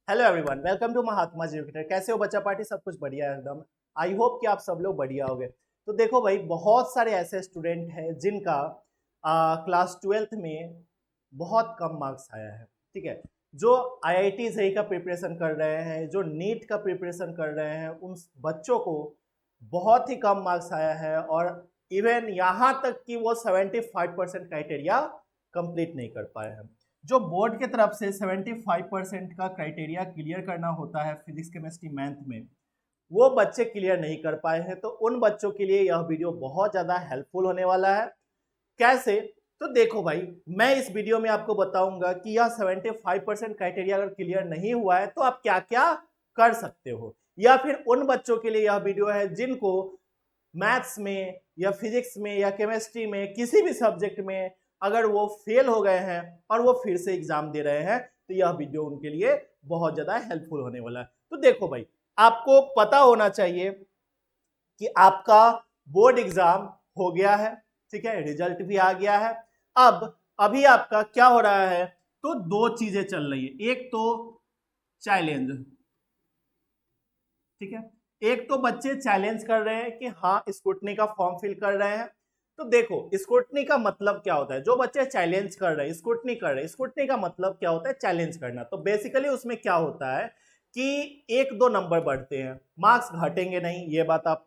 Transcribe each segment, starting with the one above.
Hello everyone, welcome to Mahatma educator. कैसे हो बच्चा पार्टी? सब कुछ बढ़िया है एकदम। आई होप कि आप सब लोग बढ़िया होगे। तो देखो भाई, बहुत सारे ऐसे स्टूडेंट हैं जिनका क्लास 12th में बहुत कम मार्क्स आया है। ठीक है, जो IIT जेईई का प्रिपरेशन कर रहे हैं, जो नीट का प्रिपरेशन कर रहे हैं, उन बच्चों को बहुत ही कम मार्क्स आया है और इवन यहाँ तक कि वो 75% क्राइटेरिया कंप्लीट नहीं कर पाए हैं। जो बोर्ड की तरफ से 75% का क्राइटेरिया क्लियर करना होता है फिजिक्स केमिस्ट्री मैथ में, वो बच्चे क्लियर नहीं कर पाए हैं। तो उन बच्चों के लिए यह वीडियो बहुत ज़्यादा हेल्पफुल होने वाला है। कैसे? तो देखो भाई, मैं इस वीडियो में आपको बताऊंगा कि यह 75% क्राइटेरिया अगर क्लियर नहीं हुआ है तो आप क्या क्या कर सकते हो, या फिर उन बच्चों के लिए यह वीडियो है जिनको मैथ्स में या फिजिक्स में या केमिस्ट्री में किसी भी सब्जेक्ट में अगर वो फेल हो गए हैं और वो फिर से एग्जाम दे रहे हैं, तो यह वीडियो उनके लिए बहुत ज्यादा हेल्पफुल होने वाला है। तो देखो भाई, आपको पता होना चाहिए कि आपका बोर्ड एग्जाम हो गया है। ठीक है, रिजल्ट भी आ गया है। अब अभी आपका क्या हो रहा है? तो दो चीजें चल रही है। एक तो चैलेंज, ठीक है, एक तो बच्चे चैलेंज कर रहे हैं कि हाँ स्क्रूटनी का फॉर्म फिल कर रहे हैं। तो देखो, स्क्रूटनी का मतलब क्या होता है? जो बच्चे चैलेंज कर रहे हैं, स्क्रूटनी कर रहे हैं, स्क्रूटनी का मतलब क्या होता है? चैलेंज करना। तो बेसिकली उसमें क्या होता है कि एक दो नंबर बढ़ते हैं, मार्क्स घटेंगे नहीं, ये बात आप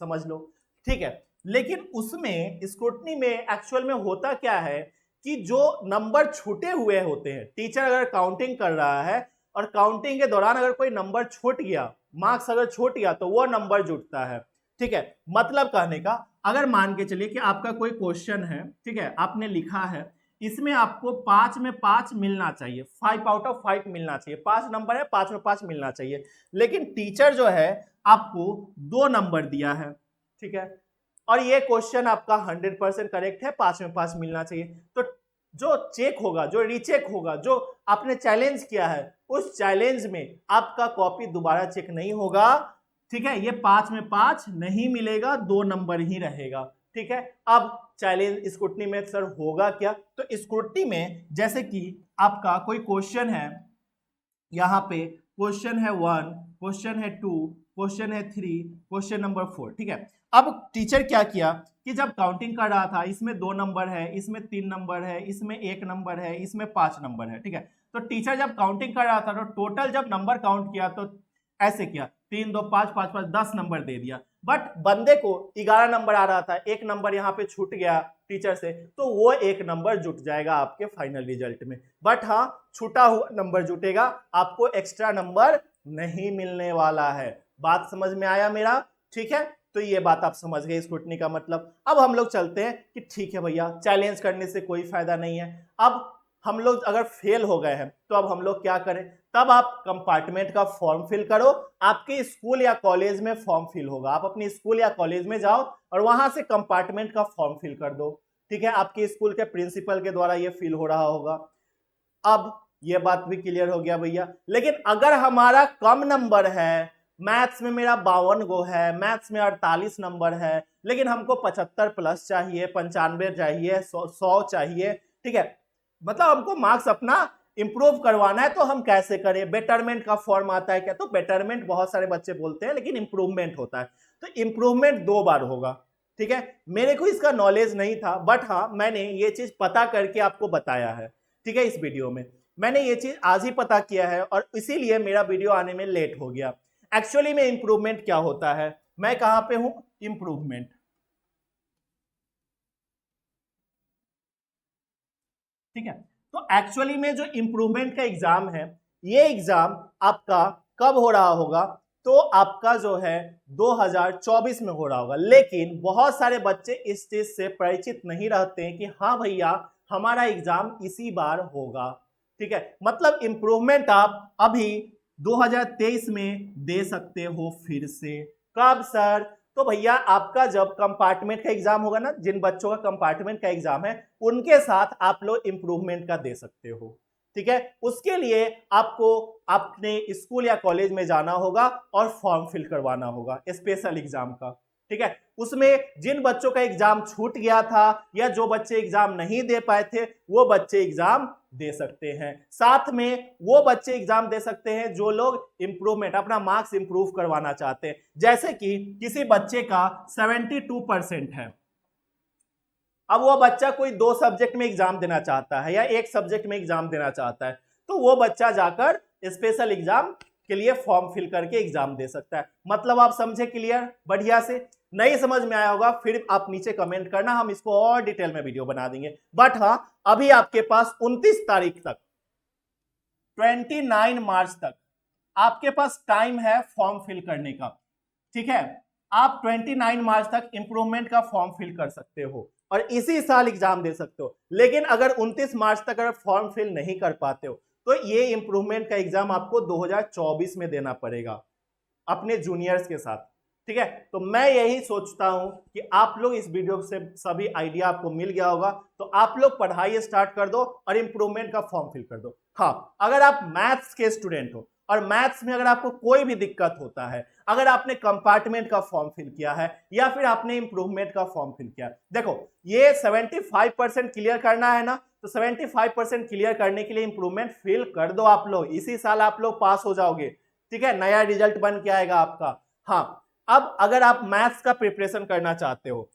समझ लो। ठीक है, लेकिन उसमें स्क्रूटनी में एक्चुअल में होता क्या है कि जो नंबर छूटे हुए होते हैं, टीचर अगर काउंटिंग कर रहा है और काउंटिंग के दौरान अगर कोई नंबर छूट गया, मार्क्स अगर छूट गया, तो वो नंबर जुटता है। ठीक है, मतलब कहने का, अगर मान के चलिए कि आपका कोई क्वेश्चन है, ठीक है, आपने लिखा है, इसमें आपको 5 में 5 मिलना चाहिए, 5 आउट ऑफ 5 मिलना चाहिए, 5 नंबर है, 5 में 5 मिलना चाहिए, लेकिन टीचर जो है आपको 2 नंबर दिया है। ठीक है, और ये क्वेश्चन आपका 100% करेक्ट है, 5 में 5 मिलना चाहिए। तो जो चेक होगा, जो रीचेक होगा, जो आपने चैलेंज किया है, उस चैलेंज में आपका कॉपी दोबारा चेक नहीं होगा। ठीक है, ये 5 में 5 नहीं मिलेगा, 2 नंबर ही रहेगा। ठीक है, अब चैलेंज स्क्रूटनी में सर होगा क्या? तो स्क्रूटनी में जैसे कि आपका कोई क्वेश्चन है, यहाँ पे क्वेश्चन है 1, क्वेश्चन है 2, क्वेश्चन है 3, क्वेश्चन नंबर 4। ठीक है, अब टीचर क्या किया कि जब काउंटिंग कर रहा था, इसमें 2 नंबर है, इसमें 3 नंबर है, इसमें 1 नंबर है, इसमें 5 नंबर है। ठीक है, तो टीचर जब काउंटिंग कर रहा था तो टोटल जब नंबर काउंट किया तो ऐसे किया, 3 2 5 5 5 10 नंबर दे दिया। बट बंदे को 11 नंबर आ रहा था, एक नंबर यहाँ पे छूट गया टीचर से, तो वो एक नंबर जुट जाएगा आपके फाइनल रिजल्ट में। बट हाँ, छूटा हुआ नंबर जुटेगा, आपको एक्स्ट्रा नंबर नहीं मिलने वाला है। बात समझ में आया मेरा? ठीक है, तो ये बात आप समझ गए स्क्रूटनी का मतलब। अब हम लोग चलते हैं कि ठीक है भैया, चैलेंज करने से कोई फायदा नहीं है। अब हम लोग अगर फेल हो गए हैं तो अब हम लोग क्या करें? तब आप कंपार्टमेंट का फॉर्म फिल करो। आपके स्कूल या कॉलेज में फॉर्म फिल होगा, आप अपने स्कूल या कॉलेज में जाओ और वहां से कंपार्टमेंट का फॉर्म फिल कर दो। ठीक है, आपके स्कूल के प्रिंसिपल के द्वारा ये फिल हो रहा होगा। अब ये बात भी क्लियर हो गया भैया। लेकिन अगर हमारा कम नंबर है, मैथ्स में मेरा 52 गो है, मैथ्स में 48 नंबर है, लेकिन हमको 75 प्लस चाहिए, 95 चाहिए, 100 चाहिए। ठीक है, मतलब हमको मार्क्स अपना इंप्रूव करवाना है, तो हम कैसे करें? बेटरमेंट का फॉर्म आता है क्या? तो बेटरमेंट बहुत सारे बच्चे बोलते हैं, लेकिन इंप्रूवमेंट होता है। तो इंप्रूवमेंट 2 बार होगा। ठीक है, मेरे को इसका नॉलेज नहीं था, बट हाँ, मैंने ये चीज पता करके आपको बताया है। ठीक है, इस वीडियो में मैंने ये चीज आज ही पता किया है और इसीलिए मेरा वीडियो आने में लेट हो गया। एक्चुअली में इंप्रूवमेंट क्या होता है? मैं कहां पे हूं? इंप्रूवमेंट। ठीक है, तो एक्चुअली में जो इंप्रूवमेंट का एग्जाम है, ये एग्जाम आपका कब हो रहा होगा? तो आपका जो है 2024 में हो रहा होगा। लेकिन बहुत सारे बच्चे इस चीज से परिचित नहीं रहते हैं कि हाँ भैया, हमारा एग्जाम इसी बार होगा। ठीक है, मतलब इंप्रूवमेंट आप अभी 2023 में दे सकते हो फिर से। कब सर? तो भैया आपका जब कंपार्टमेंट का एग्जाम होगा ना, जिन बच्चों का कंपार्टमेंट का एग्जाम है, उनके साथ आप लोग इंप्रूवमेंट का दे सकते हो। ठीक है, उसके लिए आपको अपने स्कूल या कॉलेज में जाना होगा और फॉर्म फिल करवाना होगा स्पेशल एग्जाम का। ठीक है। उसमें जिन बच्चों का एग्जाम छूट गया था या जो बच्चे एग्जाम नहीं दे पाए थे वो बच्चे एग्जाम दे सकते हैं। साथ में वो बच्चे एग्जाम दे सकते हैं जो लोग इंप्रूवमेंट अपना मार्क्स इंप्रूव करवाना चाहते हैं। जैसे कि किसी बच्चे का 72% है, अब वो बच्चा कोई 2 सब्जेक्ट में एग्जाम देना चाहता है या 1 सब्जेक्ट में एग्जाम देना चाहता है, तो वो बच्चा जाकर स्पेशल एग्जाम के लिए फॉर्म फिल करके एग्जाम दे सकता है। मतलब आप समझे क्लियर? बढ़िया से नहीं समझ में आया होगा फिर आप नीचे कमेंट करना, हम इसको और डिटेल में वीडियो बना देंगे। बट हाँ, अभी आपके पास 29 तारीख तक 29 मार्च तक आपके पास टाइम है फॉर्म फिल करने का। ठीक है, आप 29 मार्च तक इंप्रूवमेंट का फॉर्म फिल कर सकते हो और इसी साल एग्जाम दे सकते हो। लेकिन अगर 29 मार्च तक अगर फॉर्म फिल नहीं कर पाते हो तो ये इंप्रूवमेंट का एग्जाम आपको 2024 में देना पड़ेगा अपने जूनियर्स के साथ। ठीक है, तो मैं यही सोचता हूं कि आप लोग इस वीडियो से सभी आइडिया आपको मिल गया होगा, तो आप लोग पढ़ाई स्टार्ट कर दो और इंप्रूवमेंट का फॉर्म फिल कर दो। हाँ, अगर आप मैथ्स के स्टूडेंट हो और मैथ्स में अगर आपको कोई भी दिक्कत होता है, अगर आपने कंपार्टमेंट का फॉर्म फिल किया है या फिर आपने इंप्रूवमेंट का फॉर्म फिल किया है, देखो ये 75% क्लियर करना है ना, तो 75% क्लियर करने के लिए इंप्रूवमेंट फिल कर दो आप लोग, इसी साल आप लोग पास हो जाओगे। ठीक है, नया रिजल्ट बन के आएगा आपका। हाँ, अब अगर आप मैथ्स का प्रिपरेशन करना चाहते हो,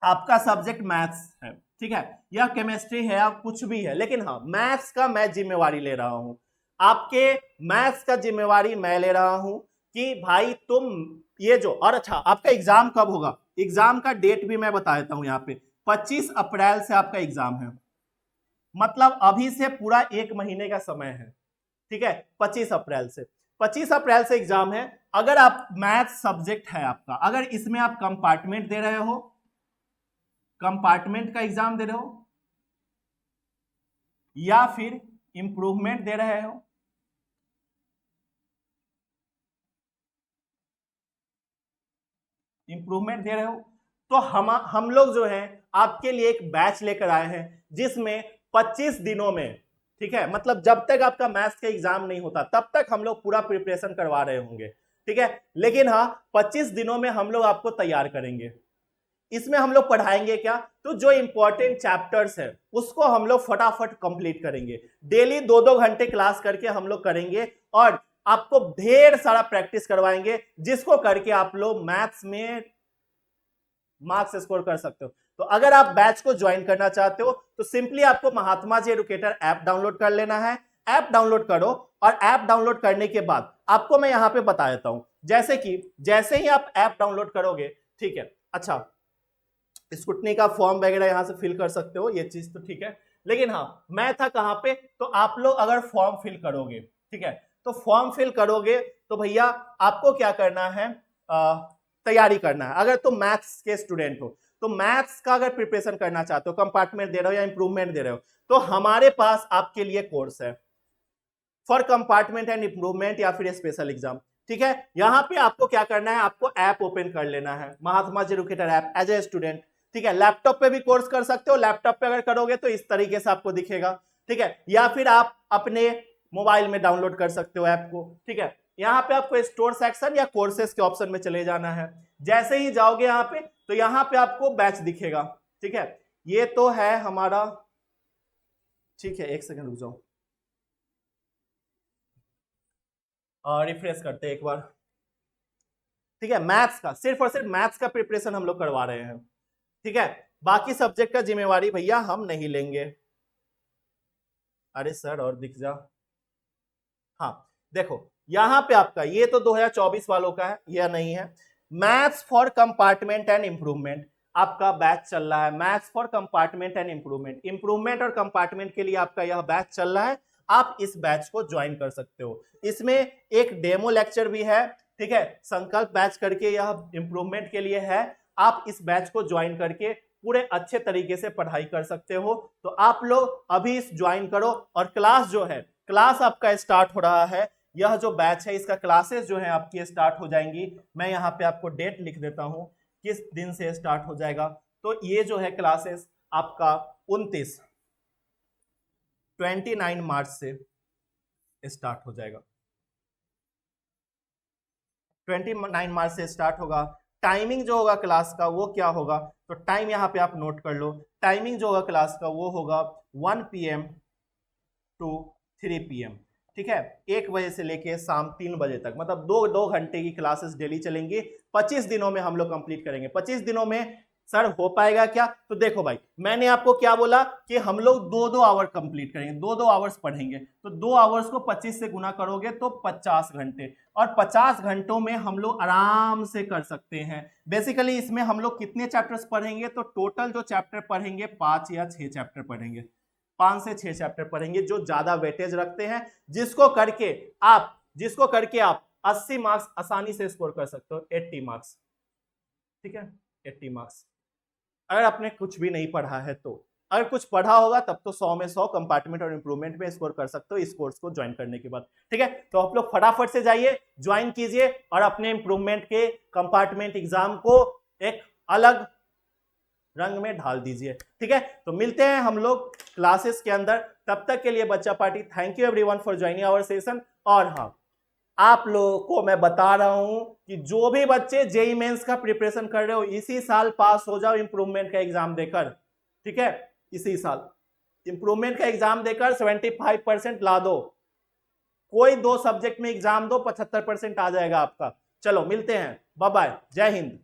आपका सब्जेक्ट मैथ्स है, ठीक है, या केमिस्ट्री है या कुछ भी है, लेकिन हाँ मैथ्स का मैं जिम्मेवारी ले रहा हूं, आपके मैथ्स का जिम्मेवारी मैं ले रहा हूं कि भाई तुम ये जो, और अच्छा आपका एग्जाम कब होगा, एग्जाम का डेट भी मैं बता देता हूं यहाँ पे, 25 अप्रैल से आपका एग्जाम है, मतलब अभी से पूरा 1 महीने का समय है। ठीक है, 25 अप्रैल से एग्जाम है। अगर आप मैथ सब्जेक्ट है आपका, अगर इसमें आप कंपार्टमेंट दे रहे हो, कंपार्टमेंट का एग्जाम दे रहे हो या फिर इंप्रूवमेंट दे रहे हो, इंप्रूवमेंट दे रहे हो, तो हम लोग जो है आपके लिए एक बैच लेकर आए हैं जिसमें 25 दिनों में, ठीक है, मतलब जब तक आपका मैथ्स का एग्जाम नहीं होता तब तक हम लोग पूरा प्रिपरेशन करवा रहे होंगे। ठीक है, लेकिन हाँ 25 दिनों में हम लोग आपको तैयार करेंगे। इसमें हम लोग पढ़ाएंगे क्या, तो जो इंपॉर्टेंट चैप्टर्स है उसको हम लोग फटाफट कंप्लीट करेंगे, डेली 2-2 घंटे क्लास करके हम लोग करेंगे और आपको ढेर सारा प्रैक्टिस करवाएंगे जिसको करके आप लोग मैथ्स में मार्क्स स्कोर कर सकते हो। तो अगर आप बैच को ज्वाइन करना चाहते हो तो सिंपली आपको महात्मा जी एडुकेटर ऐप डाउनलोड कर लेना है। ऐप डाउनलोड करो और ऐप डाउनलोड करने के बाद आपको मैं यहां पे बता देता हूं, जैसे ही आप ऐप डाउनलोड करोगे, ठीक है, अच्छा स्कूटनी का फॉर्म वगैरह यहां से फिल कर सकते हो, ये चीज तो ठीक है, लेकिन हाँ मैं था कहां पे, तो आप लोग अगर फॉर्म फिल करोगे, ठीक है, तो फॉर्म फिल करोगे तो भैया आपको क्या करना है, तैयारी करना है। अगर तुम मैथ्स के स्टूडेंट हो तो मैथ्स का अगर प्रिपरेशन करना चाहते हो, कंपार्टमेंट दे रहे हो या इंप्रूवमेंट दे रहे हो, तो हमारे पास आपके लिए कोर्स है फॉर कंपार्टमेंट एंड इंप्रूवमेंट या फिर स्पेशल एग्जाम। ठीक है, यहां पे आपको क्या करना है, आपको ऐप ओपन कर लेना है, Mahatma ji educator app as a student. ठीक है, लैपटॉप पे भी कोर्स कर सकते हो, लैपटॉप पे अगर करोगे तो इस तरीके से आपको दिखेगा। ठीक है, या फिर आप अपने मोबाइल में डाउनलोड कर सकते हो ऐप को। ठीक है, यहाँ पे आपको स्टोर सेक्शन या कोर्सेस के ऑप्शन में चले जाना है। जैसे ही जाओगे यहाँ पे तो यहाँ पे आपको बैच दिखेगा। ठीक है, ये तो है हमारा, ठीक है, 1 सेकंड रुक जाओ, रिफ्रेश करते हैं एक बार। ठीक है, मैथ्स का सिर्फ और सिर्फ मैथ्स का प्रिपरेशन हम लोग करवा रहे हैं। ठीक है, बाकी सब्जेक्ट का जिम्मेवारी भैया हम नहीं लेंगे। अरे सर और दिख जा, हाँ देखो यहां पे आपका ये तो 2024 वालों का है, यह नहीं है। Maths for compartment and improvement आपका बैच चल रहा है, maths for compartment and improvement, improvement और कंपार्टमेंट के लिए आपका यह बैच चल रहा है। आप इस बैच को ज्वाइन कर सकते हो, इसमें एक डेमो लेक्चर भी है। ठीक है, संकल्प बैच करके यह इंप्रूवमेंट के लिए है, आप इस बैच को ज्वाइन करके पूरे अच्छे तरीके से पढ़ाई कर सकते हो। तो आप लोग अभी इस ज्वाइन करो और क्लास जो है, क्लास आपका स्टार्ट हो रहा है, यह जो बैच है इसका क्लासेस जो है आपकी स्टार्ट हो जाएंगी। मैं यहाँ पे आपको डेट लिख देता हूँ किस दिन से स्टार्ट हो जाएगा। तो ये जो है क्लासेस आपका 29 मार्च से स्टार्ट हो जाएगा, 29 मार्च से स्टार्ट होगा। टाइमिंग जो होगा क्लास का वो क्या होगा, तो टाइम यहाँ पे आप नोट कर लो, टाइमिंग जो होगा क्लास का वो होगा 1 PM टू 3 PM, ठीक है, 1 बजे से लेके शाम 3 बजे तक, मतलब 2 घंटे की क्लासेस डेली चलेंगी। 25 दिनों में हम लोग कंप्लीट करेंगे। 25 दिनों में सर हो पाएगा क्या, तो देखो भाई मैंने आपको क्या बोला कि हम लोग 2-2 आवर कंप्लीट करेंगे, 2-2 आवर्स पढ़ेंगे, तो 2 आवर्स को 25 से गुना करोगे तो 50 घंटे, और 50 घंटों में हम लोग आराम से कर सकते हैं। बेसिकली इसमें हम लोग कितने चैप्टर्स पढ़ेंगे, तो टोटल जो चैप्टर पढ़ेंगे 5 या 6 चैप्टर पढ़ेंगे, 5 से 6 चैप्टर पढ़ेंगे जो ज्यादा वेटेज रखते हैं, जिसको करके आप 80 मार्क्स आसानी से स्कोर कर सकते हो, 80 मार्क्स, ठीक है, 80 मार्क्स। अगर आपने कुछ भी नहीं पढ़ा है तो, अगर कुछ पढ़ा होगा तब तो 100 में 100 कंपार्टमेंट और इंप्रूवमेंट में स्कोर कर सकते हो इस कोर्स को ज्वाइन करने के बाद, ठीक है। तो आप लोग फटाफट से जाइए, ज्वाइन कीजिए और अपने इंप्रूवमेंट के कंपार्टमेंट एग्जाम को एक अलग रंग में ढाल दीजिए, ठीक है। तो मिलते हैं हम लोग क्लासेस के अंदर, तब तक के लिए बच्चा party, thank you everyone for joining our session. और हाँ, आप लोगों को मैं बता रहा हूं कि जो भी बच्चे जेईई मेंस का प्रिपरेशन कर रहे हो, इसी साल पास हो जाओ इंप्रूवमेंट का एग्जाम देकर, ठीक है, इसी साल इंप्रूवमेंट का एग्जाम देकर 75% ला दो, कोई 2 सब्जेक्ट में एग्जाम दो 75% आ जाएगा आपका। चलो मिलते हैं, बाय बाय, जय हिंद।